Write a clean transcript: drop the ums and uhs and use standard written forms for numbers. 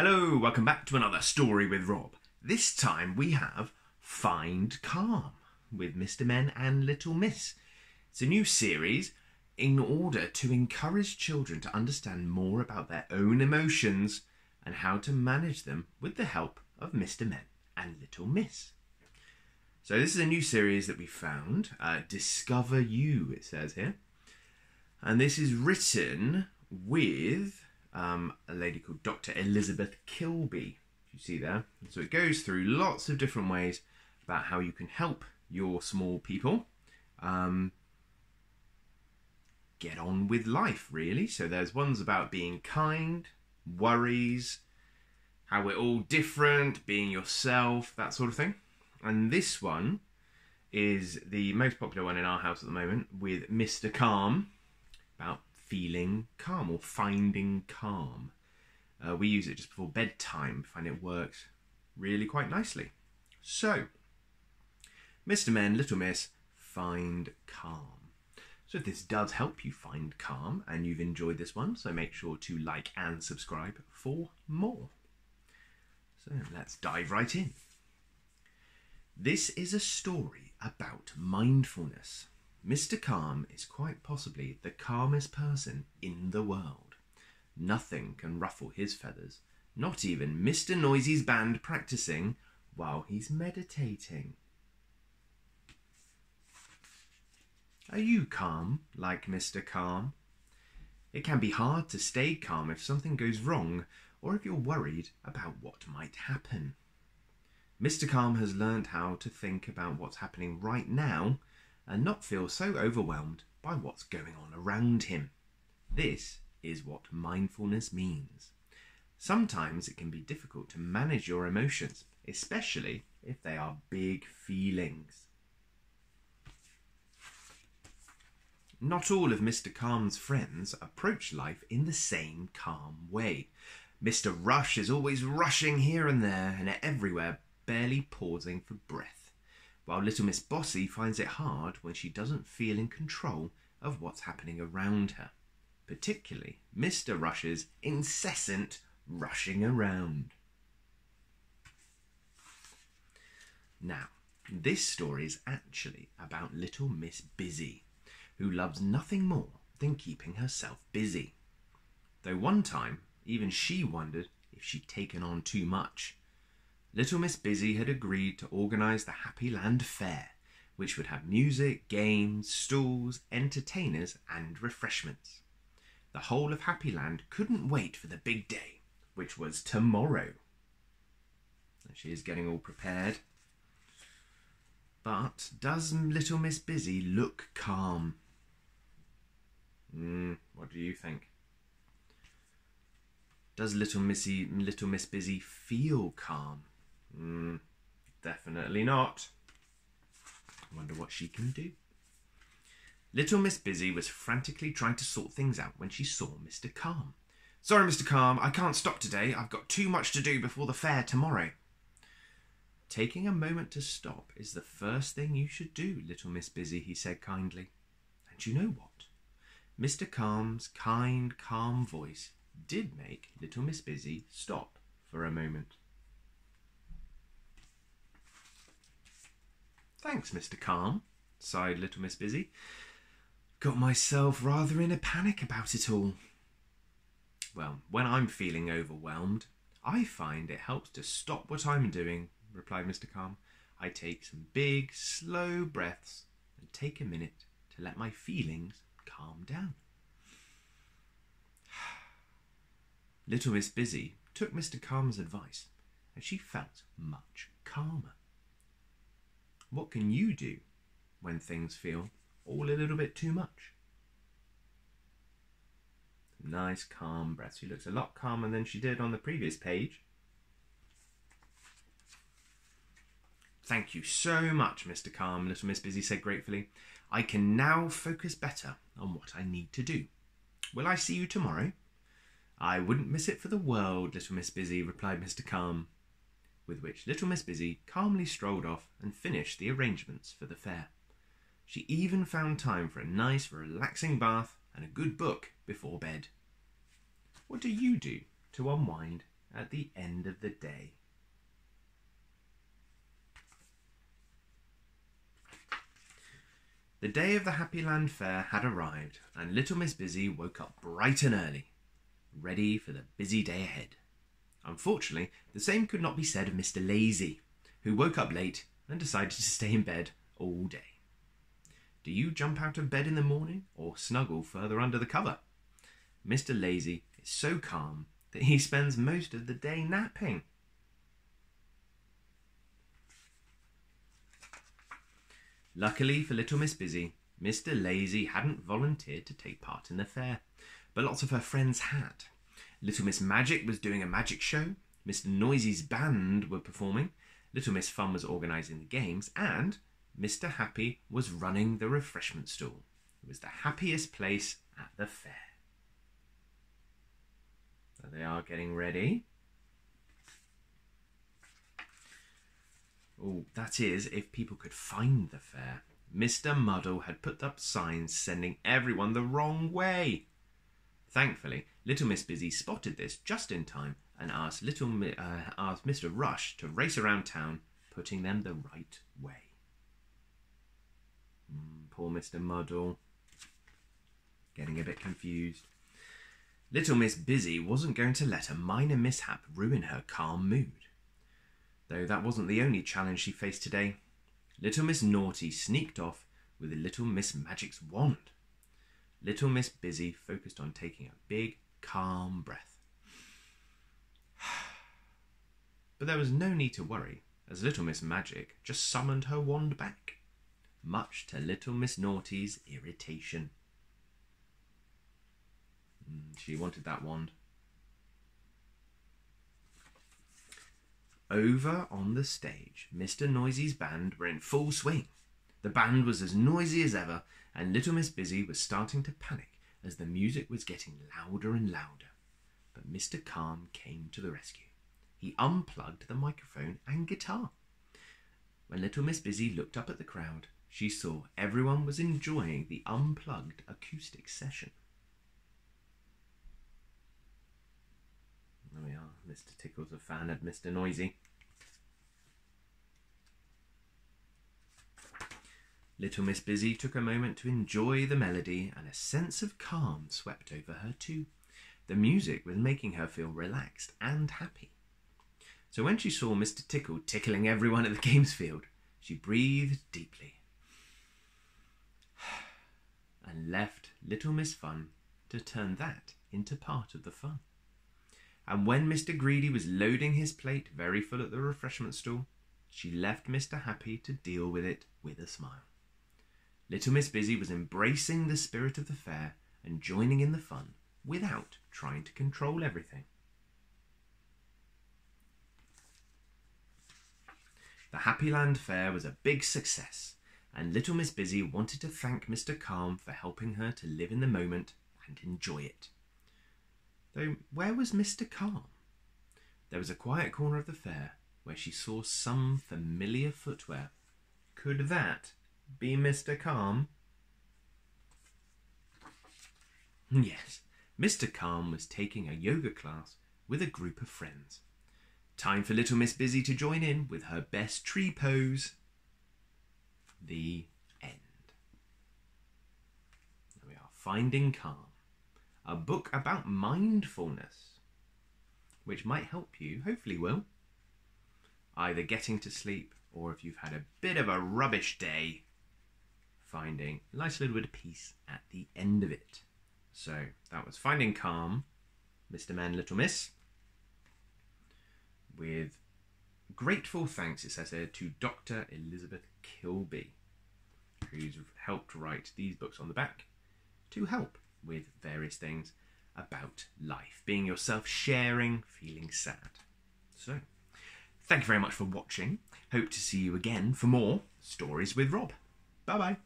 Hello, welcome back to another Story with Rob. This time we have Find Calm with Mr. Men and Little Miss. It's a new series in order to encourage children to understand more about their own emotions and how to manage them with the help of Mr. Men and Little Miss. So this is a new series that we found, Discover You, it says here. And this is written with a lady called Dr. Elizabeth Kilby, you see there. And so it goes through lots of different ways about how you can help your small people get on with life, really. So there's ones about being kind, worries, how we're all different, being yourself, that sort of thing. And this one is the most popular one in our house at the moment, with Mr. Calm, about feeling calm or finding calm. We use it just before bedtime. Find it works really quite nicely. So, Mr. Men, Little Miss, find calm. So if this does help you find calm and you've enjoyed this one, so make sure to like and subscribe for more. So let's dive right in. This is a story about mindfulness. Mr. Calm is quite possibly the calmest person in the world. Nothing can ruffle his feathers, not even Mr. Noisy's band practicing while he's meditating. Are you calm like Mr. Calm? It can be hard to stay calm if something goes wrong or if you're worried about what might happen. Mr. Calm has learned how to think about what's happening right now and not feel so overwhelmed by what's going on around him. This is what mindfulness means. Sometimes it can be difficult to manage your emotions, especially if they are big feelings. Not all of Mr. Calm's friends approach life in the same calm way. Mr. Rush is always rushing here and there and everywhere, barely pausing for breath, while Little Miss Bossy finds it hard when she doesn't feel in control of what's happening around her, particularly Mr. Rush's incessant rushing around. Now, this story is actually about Little Miss Busy, who loves nothing more than keeping herself busy. Though one time, even she wondered if she'd taken on too much. Little Miss Busy had agreed to organise the Happy Land Fair, which would have music, games, stalls, entertainers and refreshments. The whole of Happy Land couldn't wait for the big day, which was tomorrow. And she is getting all prepared. But does Little Miss Busy look calm? What do you think? Does Little Miss Busy feel calm? Definitely not. I wonder what she can do. Little Miss Busy was frantically trying to sort things out when she saw Mr. Calm. Sorry, Mr. Calm, I can't stop today. I've got too much to do before the fair tomorrow. Taking a moment to stop is the first thing you should do, Little Miss Busy, he said kindly. And you know what? Mr. Calm's kind, calm voice did make Little Miss Busy stop for a moment. Thanks, Mr. Calm, sighed Little Miss Busy. Got myself rather in a panic about it all. Well, when I'm feeling overwhelmed, I find it helps to stop what I'm doing, replied Mr. Calm. I take some big, slow breaths and take a minute to let my feelings calm down. Little Miss Busy took Mr. Calm's advice and she felt much calmer. What can you do when things feel all a little bit too much? Nice calm breaths. She looks a lot calmer than she did on the previous page. Thank you so much, Mr. Calm, Little Miss Busy said gratefully. I can now focus better on what I need to do. Will I see you tomorrow? I wouldn't miss it for the world, Little Miss Busy, replied Mr. Calm, with which Little Miss Busy calmly strolled off and finished the arrangements for the fair. She even found time for a nice, relaxing bath and a good book before bed. What do you do to unwind at the end of the day. The day of the Happy Land Fair had arrived, and little Miss Busy woke up bright and early, ready for the busy day ahead. Unfortunately, the same could not be said of Mr. Lazy, who woke up late and decided to stay in bed all day. Do you jump out of bed in the morning or snuggle further under the cover? Mr. Lazy is so calm that he spends most of the day napping. Luckily for little Miss Busy, Mr. Lazy hadn't volunteered to take part in the fair, but lots of her friends had. Little Miss Magic was doing a magic show, Mr. Noisy's band were performing, Little Miss Fun was organising the games, and Mr. Happy was running the refreshment stall. It was the happiest place at the fair. So they are getting ready. Oh, that is, if people could find the fair. Mr. Muddle had put up signs sending everyone the wrong way. Thankfully, little Miss Busy spotted this just in time and asked Mr. Rush to race around town, putting them the right way. Poor Mr. Muddle, getting a bit confused. Little Miss Busy wasn't going to let a minor mishap ruin her calm mood. Though that wasn't the only challenge she faced today. Little Miss Naughty sneaked off with Little Miss Magic's wand. Little Miss Busy focused on taking a big, calm breath. But there was no need to worry, as Little Miss Magic just summoned her wand back, much to Little Miss Naughty's irritation. She wanted that wand. Over on the stage, Mr. Noisy's band were in full swing. The band was as noisy as ever, and Little Miss Busy was starting to panic as the music was getting louder and louder. But Mr. Calm came to the rescue. He unplugged the microphone and guitar. When Little Miss Busy looked up at the crowd, she saw everyone was enjoying the unplugged acoustic session. There we are. Mr. Tickle's a fan of Mr. Noisy. Little Miss Busy took a moment to enjoy the melody, and a sense of calm swept over her too. The music was making her feel relaxed and happy. So when she saw Mr. Tickle tickling everyone at the games field, she breathed deeply and left Little Miss Fun to turn that into part of the fun. And when Mr. Greedy was loading his plate very full at the refreshment stall, she left Mr. Happy to deal with it with a smile. Little Miss Busy was embracing the spirit of the fair and joining in the fun without trying to control everything. The Happy Land Fair was a big success, and Little Miss Busy wanted to thank Mr. Calm for helping her to live in the moment and enjoy it. Though, where was Mr. Calm? There was a quiet corner of the fair where she saw some familiar footwear. Could that be Mr. Calm? Yes, Mr. Calm was taking a yoga class with a group of friends. Time for Little Miss Busy to join in with her best tree pose. The end. We are Finding Calm, a book about mindfulness, which might help you, hopefully will, either getting to sleep or if you've had a bit of a rubbish day, finding a nice little bit of peace at the end of it. So that was Finding Calm, Mr. Man, Little Miss, with grateful thanks, it says here, to Dr. Elizabeth Kilby, who's helped write these books on the back to help with various things about life, being yourself, sharing, feeling sad. So, thank you very much for watching. Hope to see you again for more Stories with Rob. Bye-bye.